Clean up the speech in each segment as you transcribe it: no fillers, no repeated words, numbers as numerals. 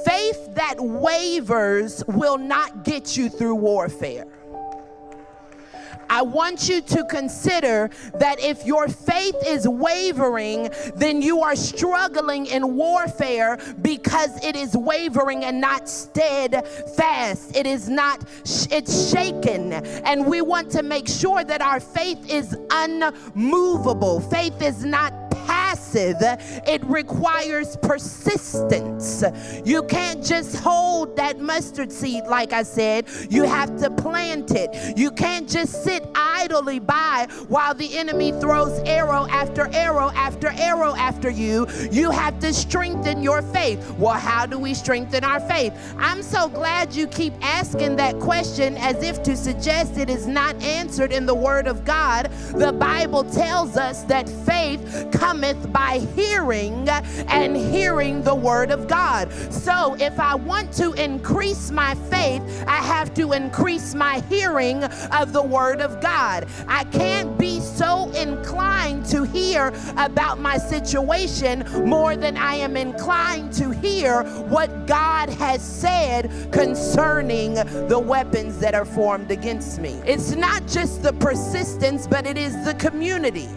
Faith that wavers will not get you through warfare. I want you to consider that if your faith is wavering, then you are struggling in warfare because it is wavering and not steadfast. It's shaken. And we want to make sure that our faith is unmovable. Faith is not passive. It requires persistence. You can't just hold that mustard seed, like I said. You have to plant it. You can't just sit idly by while the enemy throws arrow after arrow after arrow after you. You have to strengthen your faith. Well, how do we strengthen our faith? I'm so glad you keep asking that question as if to suggest it is not answered in the Word of God. The Bible tells us that faith cometh by hearing, and hearing the Word of God. So if I want to increase my faith, I have to increase my hearing of the Word of God. I can't be so inclined to hear about my situation more than I am inclined to hear what God has said concerning the weapons that are formed against me. It's not just the persistence, but it is the community.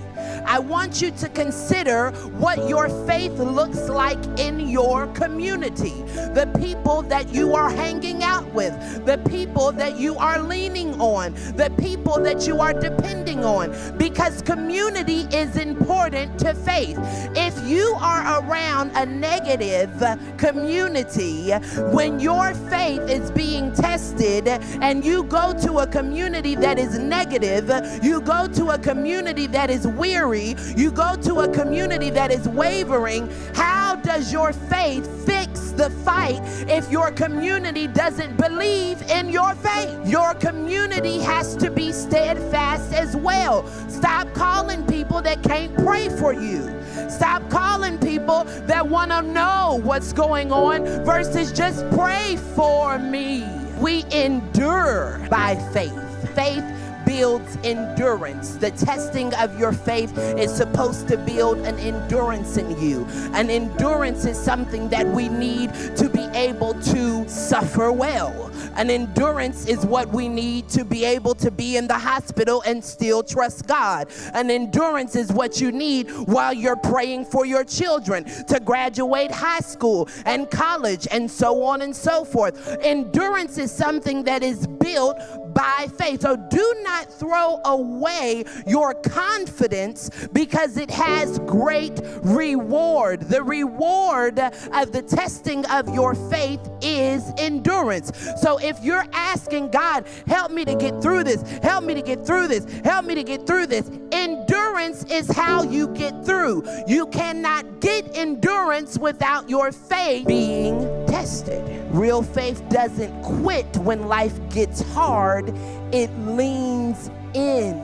I want you to consider what your faith looks like in your community. The people that you are hanging out with, the people that you are leaning on, the people that you are depending on, because community is important to faith. If you are around a negative community, when your faith is being tested and you go to a community that is negative, you go to a community that is weary, you go to a community that is wavering, how does your faith fix the fight if your community doesn't believe in your faith? Your community has to be steadfast as well. Stop calling people that can't pray for you. Stop calling people that want to know what's going on versus just pray for me. We endure by faith. Faith builds endurance. The testing of your faith is supposed to build an endurance in you. An endurance is something that we need to be able to suffer well. An endurance is what we need to be able to be in the hospital and still trust God. An endurance is what you need while you're praying for your children to graduate high school and college and so on and so forth. Endurance is something that is built by faith. So do not throw away your confidence because it has great reward. The reward of the testing of your faith is endurance. So if you're asking God, help me to get through this, help me to get through this, help me to get through this, endurance is how you get through. You cannot get endurance without your faith being tested. Real faith doesn't quit when life gets hard. It leans in.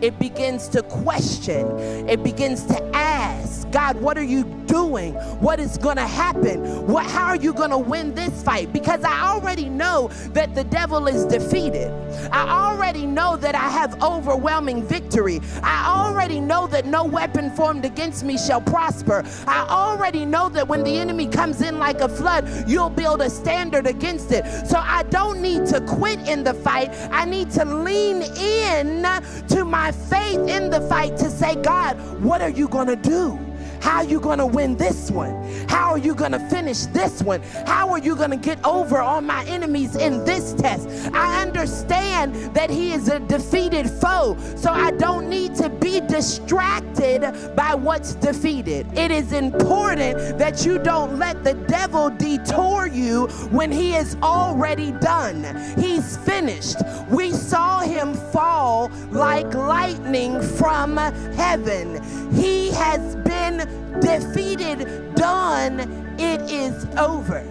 It begins to question. It begins to ask, God, what are you doing? What is going to happen? How are you going to win this fight? Because I already know that the devil is defeated. I already know that I have overwhelming victory. I already know that no weapon formed against me shall prosper. I already know that when the enemy comes in like a flood, you'll build a standard against it. So I don't need to quit in the fight. I need to lean in to my faith in the fight to say, God, what are you going to do? How are you going to win this one? How are you going to finish this one? How are you going to get over on my enemies in this test? I understand that he is a defeated foe, so I don't need to be distracted by what's defeated. It is important that you don't let the devil detour you when he is already done. He's finished. We saw him fall like lightning from heaven. He has been defeated, done, it is over.